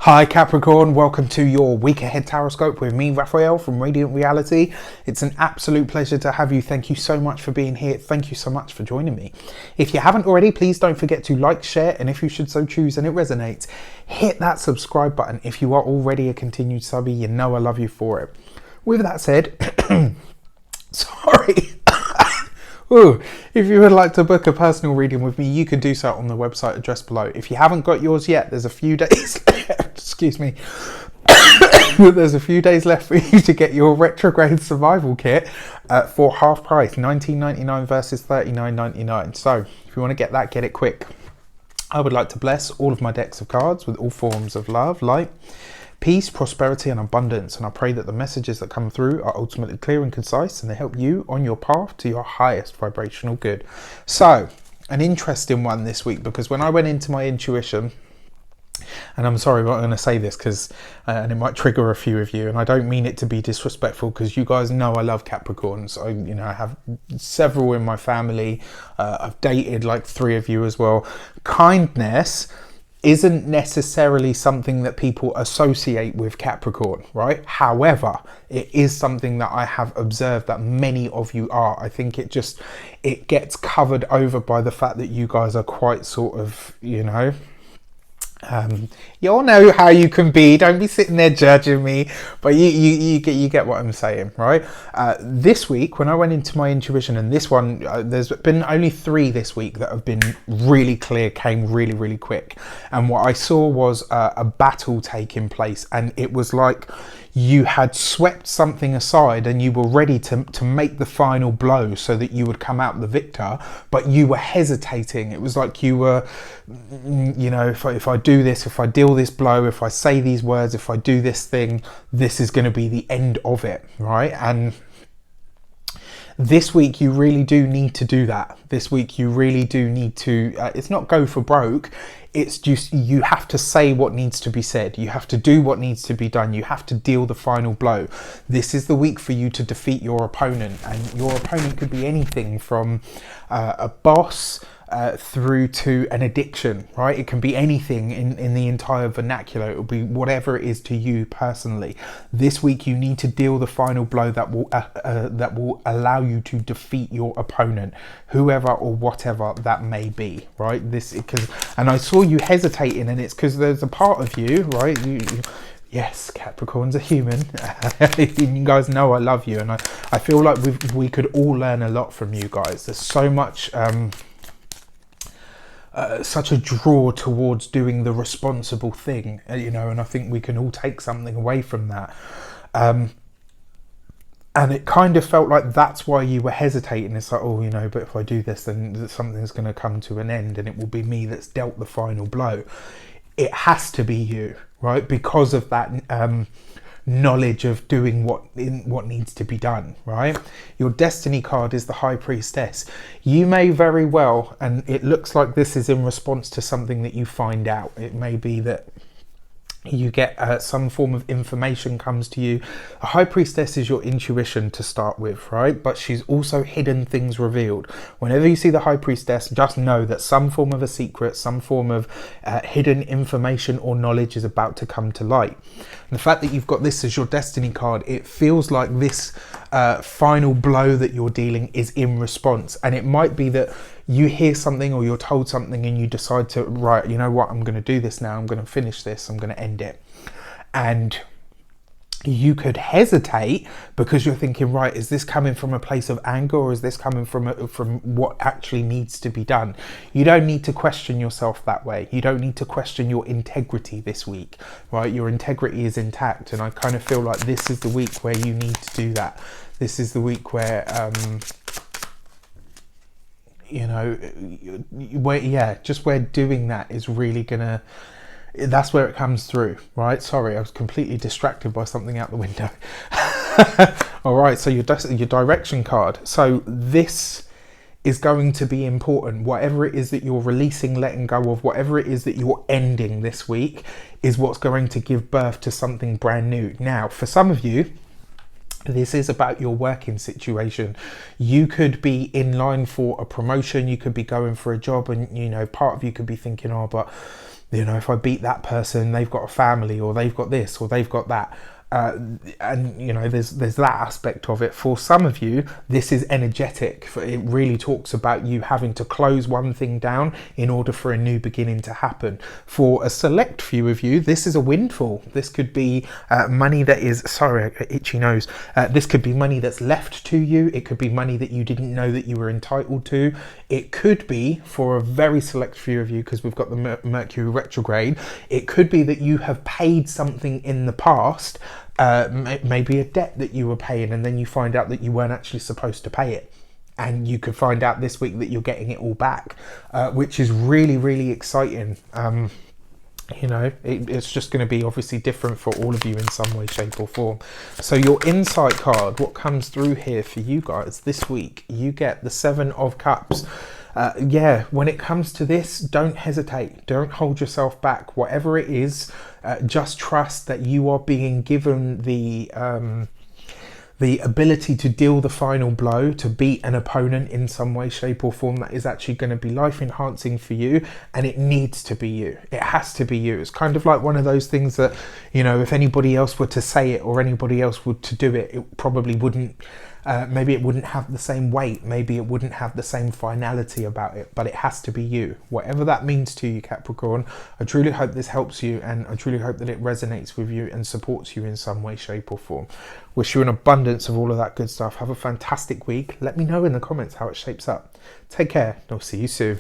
Hi Capricorn, welcome to your week ahead taroscope with me, Raphael from Reydiant Reality. It's an absolute pleasure to have you. Thank you so much for being here. Thank you so much for joining me. If you haven't already, please don't forget to like, share, and if you should so choose and it resonates, hit that subscribe button. If you are already a continued subby, you know I love you for it. With that said, sorry. Ooh, if you would like to book a personal reading with me, you can do so on the website address below. If you haven't got yours yet, there's a few days excuse me. There's a few days left for you to get your retrograde survival kit for half price, $19.99 versus $39.99. So if you want to get that, get it quick. I would like to bless all of my decks of cards with all forms of love, light, peace, prosperity and abundance, and I pray that the messages that come through are ultimately clear and concise and they help you on your path to your highest vibrational good. So an interesting one this week, because when I went into my intuition, and I'm sorry, I'm not going to say this because and it might trigger a few of you, and I don't mean it to be disrespectful because you guys know I love Capricorns. I have several in my family. I've dated like 3 of you as well. Kindness isn't necessarily something that people associate with Capricorn, right? However, it is something that I have observed that many of you are. I think it gets covered over by the fact that you guys are quite sort of, you all know how you can be. Don't be sitting there judging me, but you get what I'm saying, right? This week, when I went into my intuition, and this one, there's been only 3 this week that have been really clear, came really, really quick. And what I saw was a battle taking place, and it was like you had swept something aside and you were ready to make the final blow so that you would come out the victor, but you were hesitating. It was like you were, if I do this, if I deal this blow, if I say these words, if I do this thing, this is going to be the end of it, right? And this week you really do need to do that. This week you really do need to, it's not go for broke, it's just you have to say what needs to be said. You have to do what needs to be done. You have to deal the final blow. This is the week for you to defeat your opponent, and your opponent could be anything from a boss through to an addiction, right? It can be anything in the entire vernacular. It will be whatever it is to you personally. This week you need to deal the final blow that will allow you to defeat your opponent, whoever or whatever that may be, right? And I saw you hesitating, and it's because there's a part of you, right? Yes, Capricorn's a human. You guys know I love you, and I feel like we could all learn a lot from you guys. There's so much such a draw towards doing the responsible thing, and I think we can all take something away from that. And it kind of felt like that's why you were hesitating. It's like, but if I do this, then something's going to come to an end and it will be me that's dealt the final blow. It has to be you, right? Because of that knowledge of doing what needs to be done, right? Your destiny card is the High Priestess. You may very well, and it looks like this is in response to something that you find out. It may be that you get some form of information comes to you. A High Priestess is your intuition to start with, right? But she's also hidden things revealed. Whenever you see the High Priestess, just know that some form of a secret, some form of hidden information or knowledge is about to come to light. And the fact that you've got this as your destiny card, it feels like this final blow that you're dealing is in response. And it might be that you hear something or you're told something and you decide to, right, you know what, I'm going to do this now, I'm going to finish this, I'm going to end it. And you could hesitate because you're thinking, right, is this coming from a place of anger, or is this coming from what actually needs to be done? You don't need to question yourself that way. You don't need to question your integrity this week, right? Your integrity is intact, and I kind of feel like this is the week where you need to do that. This is the week where where doing that is really gonna, that's where it comes through, right? Sorry, I was completely distracted by something out the window. All right, so your direction card. So this is going to be important. Whatever it is that you're releasing, letting go of, whatever it is that you're ending this week is what's going to give birth to something brand new. Now, for some of you, this is about your working situation. You could be in line for a promotion, you could be going for a job, and part of you could be thinking, but you know, if I beat that person, they've got a family, or they've got this, or they've got that. And you know, there's that aspect of it. For some of you, this is energetic. It really talks about you having to close one thing down in order for a new beginning to happen. For a select few of you, this is a windfall. This could be money that is, sorry, itchy nose. This could be money that's left to you. It could be money that you didn't know that you were entitled to. It could be, for a very select few of you, because we've got the Mercury retrograde, it could be that you have paid something in the past, maybe a debt that you were paying, and then you find out that you weren't actually supposed to pay it. And you could find out this week that you're getting it all back, which is really, really exciting. You know, it's just going to be obviously different for all of you in some way, shape or form. So your insight card, what comes through here for you guys this week, you get the 7 of Cups. Yeah, when it comes to this, don't hesitate. Don't hold yourself back. Whatever it is, just trust that you are being given the ability to deal the final blow, to beat an opponent in some way, shape or form that is actually going to be life enhancing for you. And it needs to be you. It has to be you. It's kind of like one of those things that, you know, if anybody else were to say it or anybody else would to do it, it probably wouldn't, maybe it wouldn't have the same weight. Maybe it wouldn't have the same finality about it, but it has to be you. Whatever that means to you, Capricorn, I truly hope this helps you, and I truly hope that it resonates with you and supports you in some way, shape or form. Wish you an abundance of all of that good stuff. Have a fantastic week. Let me know in the comments how it shapes up. Take care, and I'll see you soon.